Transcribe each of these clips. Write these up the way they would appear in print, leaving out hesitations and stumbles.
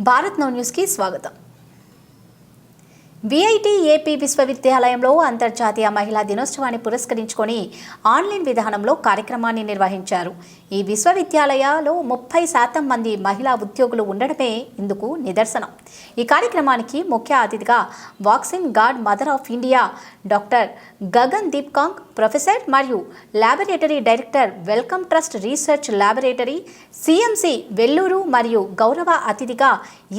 Bharat now న్యూస్కి స్వాగతం. VIT AP విశ్వవిద్యాలయంలో అంతర్జాతీయ మహిళా దినోత్సవాన్ని పురస్కరించుకొని ఆన్లైన్ విధానంలో కార్యక్రమాన్ని నిర్వహించారు. ఈ విశ్వవిద్యాలయాల్లో 30% మంది మహిళా ఉద్యోగులు ఉండడమే ఇందుకు నిదర్శనం. ఈ కార్యక్రమానికి ముఖ్య అతిథిగా vaccine godmother of India doctor Gagandeep Kang, professor మరియు laboratory director, Wellcome Trust research laboratory, CMC Vellore మరియు గౌరవ అతిథిగా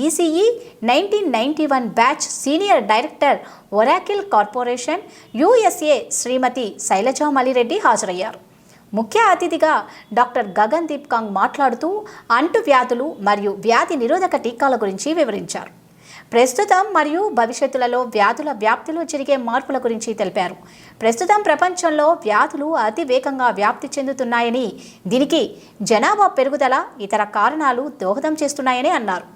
ECE 1991 batch senior director, Oracle Corporation USA Srimathi Sailaja Malireddy హాజరయ్యారు. ముఖ్య అతిథిగా డాక్టర్ గగన్ దీప్ కాంగ్ మాట్లాడుతూ అంటువ్యాధులు మరియు వ్యాధి నిరోధక టీకాల గురించి వివరించారు. ప్రస్తుతం మరియు భవిష్యత్తులలో వ్యాధుల వ్యాప్తిలో జరిగే మార్పుల గురించి తెలిపారు. ప్రస్తుతం ప్రపంచంలో వ్యాధులు అతి వేగంగా వ్యాప్తి చెందుతున్నాయని, దీనికి జనాభా పెరుగుదల, ఇతర కారణాలు దోహదం చేస్తున్నాయని అన్నారు.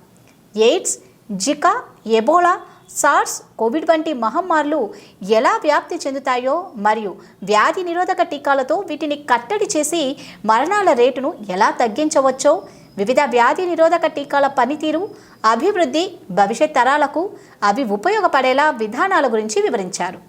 AIDS, Zika, Ebola, SARS, COVID వంటి మహమ్మారులు ఎలా వ్యాప్తి చెందుతాయో మరియు వ్యాధి నిరోధక టీకాలతో వీటిని కట్టడి చేసి మరణాల రేటును ఎలా తగ్గించవచ్చో, వివిధ వ్యాధి నిరోధక టీకాల పనితీరు, అభివృద్ధి, భవిష్యత్ తరాలకు అవి ఉపయోగపడేలా విధానాల గురించి వివరించారు.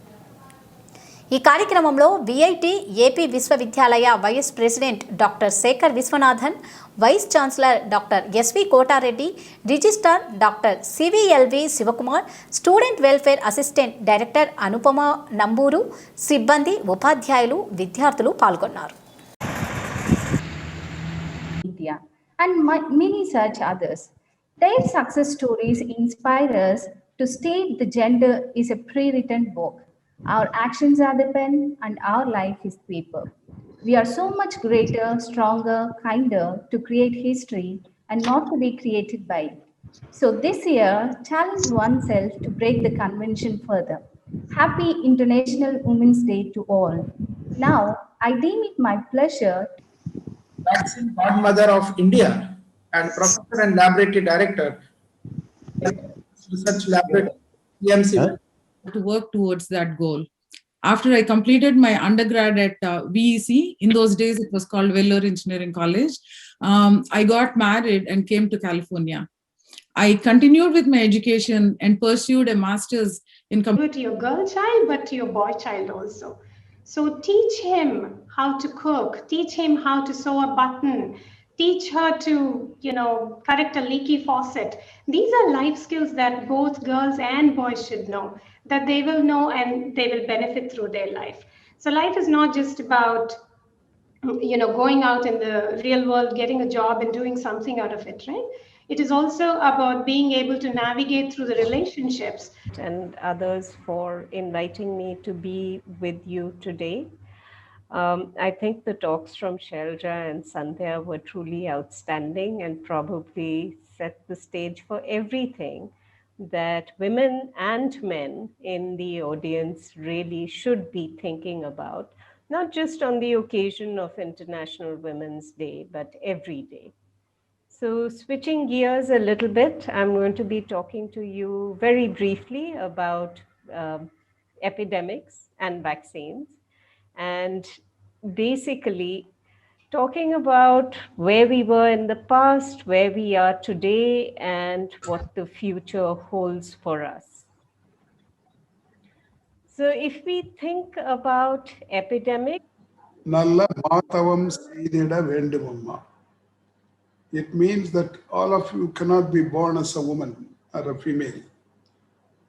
ఈ కార్యక్రమంలో విఐటి ఏపీ విశ్వవిద్యాలయ vice president doctor Sekhar Viswanathan, vice chancellor doctor SV Kotareddy, registrar doctor CVLV Sivakumar, student welfare assistant director Anupama Namburu, సిబ్బంది, ఉపాధ్యాయులు, విద్యార్థులు పాల్గొన్నారు. And many such others. Their success stories inspire us to state the gender is a pre-written book. Our actions are the pen and our life is paper. We are so much greater, stronger, kinder to create history and not to be created by it. So this year, challenge oneself to break the convention further. Happy International Women's Day to all. Now, I deem it my pleasure Vaccine Godmother of India and Professor and Laboratory Director, Research Laboratory, CMC. To work towards that goal. After I completed my undergrad at VEC, in those days it was called Vellore Engineering College, I got married and came to California. I continued with my education and pursued a master's in to your girl child, but to your boy child also. So teach him how to cook, teach him how to sew a button, teach her to, correct a leaky faucet. These are life skills that both girls and boys should know, that they will know and they will benefit through their life. So life is not just about, going out in the real world, getting a job and doing something out of it, right? It is also about being able to navigate through the relationships. And others for inviting me to be with you today. I think the talks from Shailja and Sandhya were truly outstanding and probably set the stage for everything that women and men in the audience really should be thinking about, not just on the occasion of International Women's Day, but every day. So switching gears a little bit, I'm going to be talking to you very briefly about epidemics and vaccines, and basically talking about where we were in the past, where we are today, and what the future holds for us. So if we think about epidemic, நல்ல மாதவம் செய்திட வேண்டுமம்மா. It means that all of you cannot be born as a woman or a female.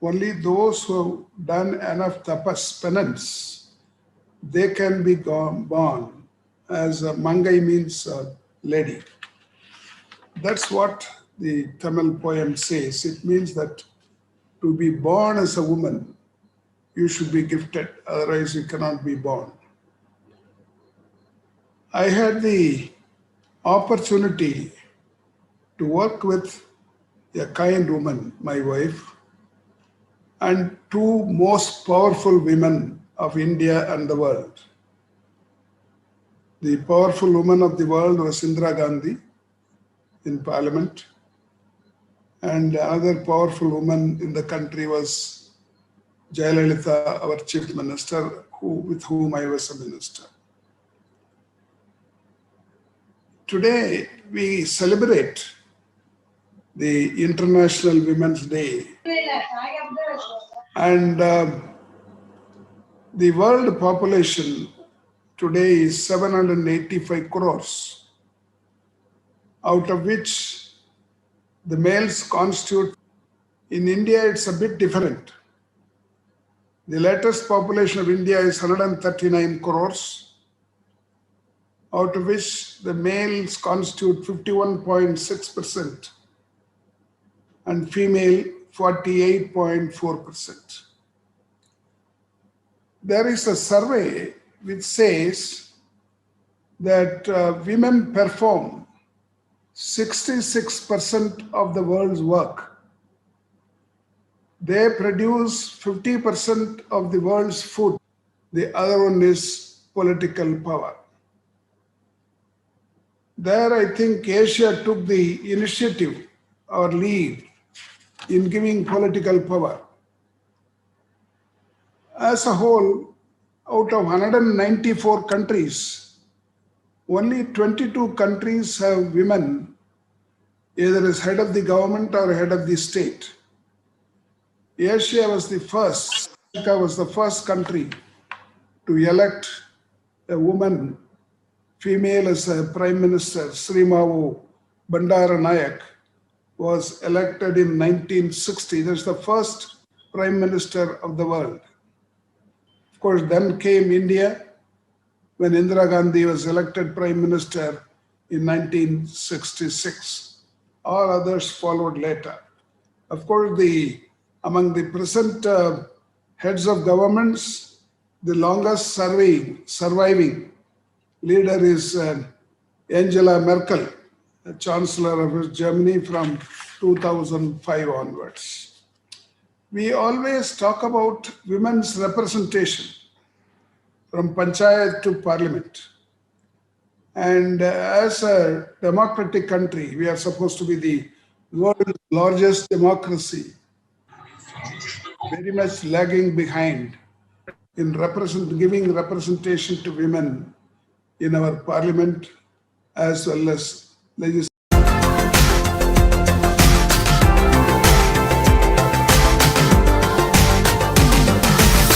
Only those who have done enough tapas, penance, they can be born as a Mangai means a lady. That's what the Tamil poem says. It means that to be born as a woman, you should be gifted, otherwise you cannot be born. I had the opportunity to work with a kind woman, my wife, and two most powerful women of India and the world. The powerful woman of the world was Indira Gandhi in Parliament, and the other powerful woman in the country was Jayalalitha, our Chief Minister, with whom I was a minister. Today we celebrate the International Women's Day. And the world population today is 785 crores, out of which the males constitute. In India, it's a bit different. The latest population of India is 139 crores, out of which the males constitute 51.6% and female 48.4%. There is a survey which says that women perform 66% of the world's work. They produce 50% of the world's food. The other one is political power. There, I think Asia took the initiative or lead in giving political power. As a whole, out of 194 countries, only 22 countries have women either as head of the government or head of the state. Asia was the first, Africa was the first country to elect a woman, female, as a prime minister. Srimavu Bandaranaike was elected in 1960. That's the first prime minister of the world. Of course, then came India when Indira Gandhi was elected prime minister in 1966. All others followed later. Of course, among the present heads of governments, the longest surviving leader is Angela Merkel, the Chancellor of Germany from 2005 onwards. We always talk about women's representation from panchayat to parliament. And as a democratic country, we are supposed to be the world's largest democracy, very much lagging behind in giving representation to women in our parliament as well as legislature.